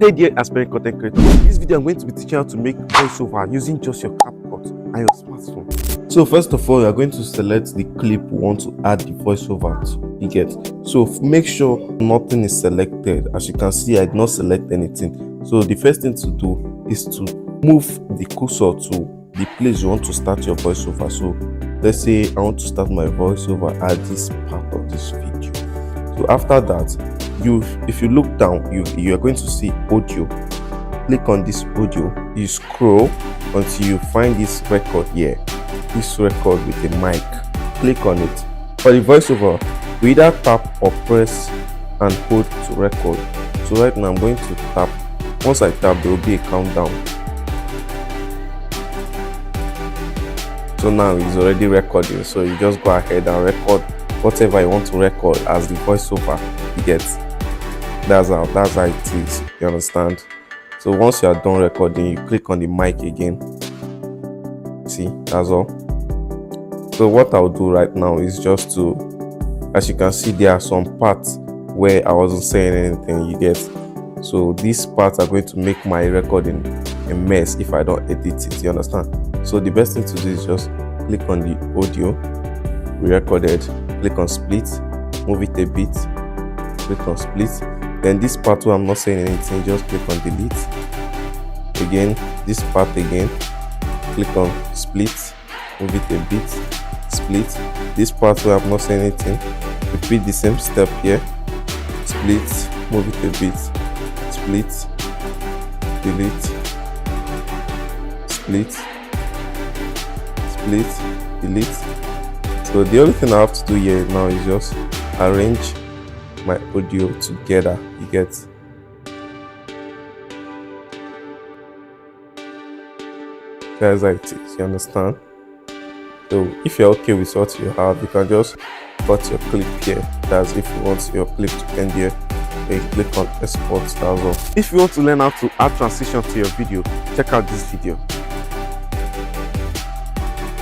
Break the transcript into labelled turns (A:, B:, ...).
A: Hey dear aspiring content creator, in this video I'm going to be teaching you how to make voiceover using just your CapCut and your smartphone. So first of all, you are going to select the clip you want to add the voiceover to. You get, so make sure nothing is selected. As you can see, I did not select anything. So the first thing to do is to move the cursor to the place you want to start your voiceover. So let's say I want to start my voiceover at this part of this video. So after that, if you look down, you are going to see audio. Click on this audio, you scroll until you find this record here, this record with a mic. Click on it. For the voiceover, we either tap or press and hold to record. So right now I'm going to tap. Once I tap, there will be a countdown. So now it's already recording, so you just go ahead and record whatever you want to record as the voiceover. You get, that's how it is. You understand? So once you are done recording, you click on the mic again. See, that's all. So what I'll do right now is just to, as you can see, there are some parts where I wasn't saying anything. You get, so these parts are going to make my recording a mess if I don't edit it. You understand? So the best thing to do is just click on the audio we recorded, click on split, move it a bit, click on split. Then this part where I'm not saying anything, just click on delete. Again, this part again, click on split, move it a bit, split. This part where I'm not saying anything, repeat the same step here, split, move it a bit, split, delete, split, split, delete. So the only thing I have to do here now is just arrange my audio together. You get, that's how it is. You understand? So if you're okay with what you have, you can just cut your clip here. That's if you want your clip to end here. Then click on export. That's all. If you want to learn how to add transition to your video, check out this video.